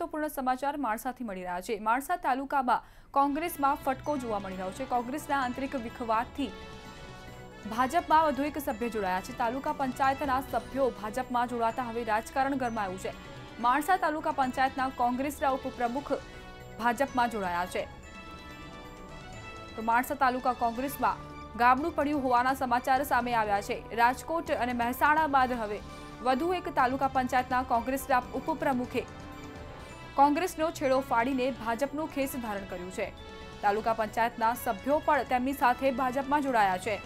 મહત્વપૂર્ણ સમાચાર માણસાથી મળી રહ્યા છે। માણસા તાલુકામાં કોંગ્રેસમાં ફટકો જોવા મળી રહ્યો છે। કોંગ્રેસના આંતરિક વિખવાદથી ભાજપમાં વધુ એક સભ્ય જોડાયા છે। તાલુકા પંચાયતના સભ્યો ભાજપમાં જોડાતા હવે રાજકારણ ગરમાયું છે। માણસા તાલુકા પંચાયતના કોંગ્રેસના ઉપપ્રમુખ ભાજપમાં જોડાયા છે। તો માણસા તાલુકા કોંગ્રેસમાં ગાબડું પડ્યું હોવાના સમાચાર સામે આવ્યા છે। રાજકોટ અને મહેસાણા બાદ હવે વધુ એક તાલુકા પંચાયતના કોંગ્રેસના ઉપપ્રમુખે કોંગ્રેસનો છેડો ફાડીને ભાજપનું ખેસ ધારણ કર્યું છે। તાલુકા પંચાયતના સભ્યો પણ તેમની સાથે ભાજપમાં જોડાયા છે।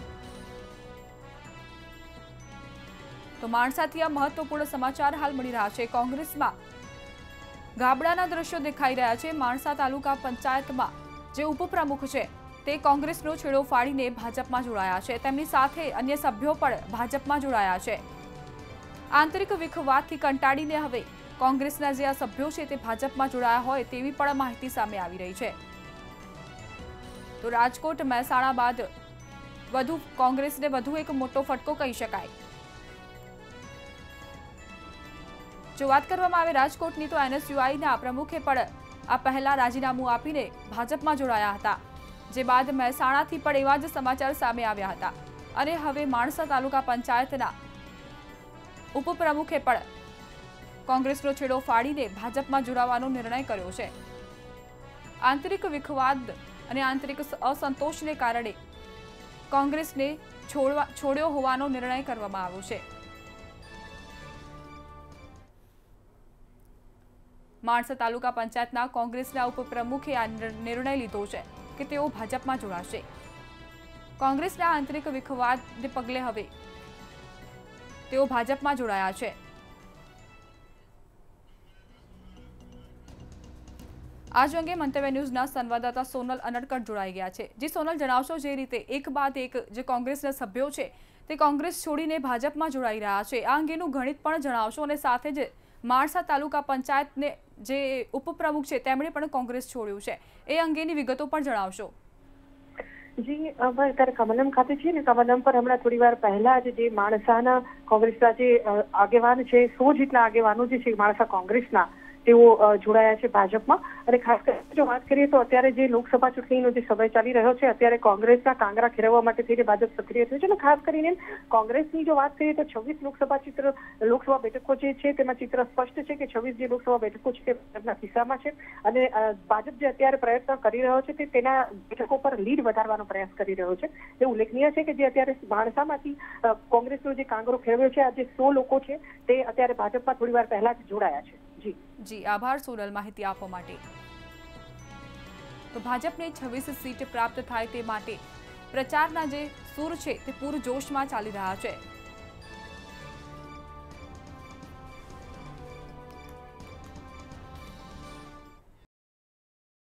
તો માણસાથી આ મહત્વપૂર્ણ સમાચાર હાલ મળી રહ્યા છે। કોંગ્રેસમાં ગાબડાના દ્રશ્યો દેખાઈ રહ્યા છે। માણસા તાલુકા પંચાયતમાં જે ઉપપ્રમુખ છે તે કોંગ્રેસનો છેડો ફાડીને ભાજપમાં જોડાયા છે। તેમની સાથે અન્ય સભ્યો પણ ભાજપમાં જોડાયા છે। આંતરિક વિખવાદથી કંટાળીને હવે કોંગ્રેસના જે આ સભ્યો છે તે ભાજપમાં જોડાયા હોય તેવી પણ માહિતી સામે આવી રહી છે। તો રાજકોટ મહેસાણા બાદ કોંગ્રેસને વધુ એક મોટો ફટકો કહી શકાય। જો વાત કરવામાં આવે રાજકોટની તો એનએસયુઆઈના પ્રમુખે પણ આ પહેલા રાજીનામું આપીને ભાજપમાં જોડાયા હતા, જે બાદ મહેસાણાથી પણ એવા જ સમાચાર સામે આવ્યા હતા અને હવે માણસા તાલુકા પંચાયતના ઉપપ્રમુખે પણ કોંગ્રેસનો છેડો ફાડીને ભાજપમાં જોડાવાનો નિર્ણય કર્યો છે। આંતરિક વિખવાદ અને આંતરિક અસંતોષને કારણે કોંગ્રેસને છોડ્યો હોવાનો નિર્ણય કરવામાં આવ્યો છે। માણસા તાલુકા પંચાયતના કોંગ્રેસના ઉપપ્રમુખે આ નિર્ણય લીધો છે કે તેઓ ભાજપમાં જોડાશે। કોંગ્રેસના આંતરિક વિખવાદને પગલે હવે તેઓ ભાજપમાં જોડાયા છે। આજ અંગે મંતવ્ય ન્યૂઝના સંવાદદાતા સોનલ અનડકટ જોડાઈ ગયા છે। જી સોનલ, જણાવશો જે રીતે એક બાદ એક જે કોંગ્રેસના સભ્યો છે તે કોંગ્રેસ છોડીને ભાજપમાં જોડાઈ રહ્યા છે, આ અંગેનું ગણિત પણ જણાવશો અને સાથે જ માણસા તાલુકા પંચાયતને જે ઉપપ્રમુખ છે તેમણે પણ કોંગ્રેસ છોડ્યું છે એ અંગેની વિગતો પણ જણાવશો। જી, અત્યારે કમલમ ખાતે છે ને, કમલમ પર હમણાં થોડી વાર પહેલા જ જે માણસાના કોંગ્રેસના જે આગેવાન છે 100 જેટલા આગેવાનો જે છે માણસા કોંગ્રેસના તેઓ જોડાયા છે ભાજપમાં। અને ખાસ કરીને જો વાત કરીએ તો અત્યારે જે લોકસભા ચૂંટણીનો જે સમય ચાલી રહ્યો છે, અત્યારે કોંગ્રેસના કાંગરા ખેરવવા માટે થઈને ભાજપ સક્રિય થયું છે અને ખાસ કરીને કોંગ્રેસની જો વાત કરીએ તો 26 લોકસભા બેઠકો જે છે તેમાં ચિત્ર સ્પષ્ટ છે કે 26 જે લોકસભા બેઠકો છે તે ભાજપના ખિસ્સામાં છે અને ભાજપ જે અત્યારે પ્રયત્ન કરી રહ્યો છે તે તેના બેઠકો પર લીડ વધારવાનો પ્રયાસ કરી રહ્યો છે। એ ઉલ્લેખનીય છે કે જે અત્યારે માણસામાંથી કોંગ્રેસનો જે કાંગરો ખેરવ્યો છે, આ જે 100 લોકો છે તે અત્યારે ભાજપમાં થોડી વાર પહેલા જ જોડાયા છે। જી આભાર સોનલ માહિતી આપવા માટે। તો ભાજપને 26 સીટ પ્રાપ્ત થાય તે માટે પ્રચારના જે સૂર છે તે પૂરજોશમાં ચાલી રહ્યા છે।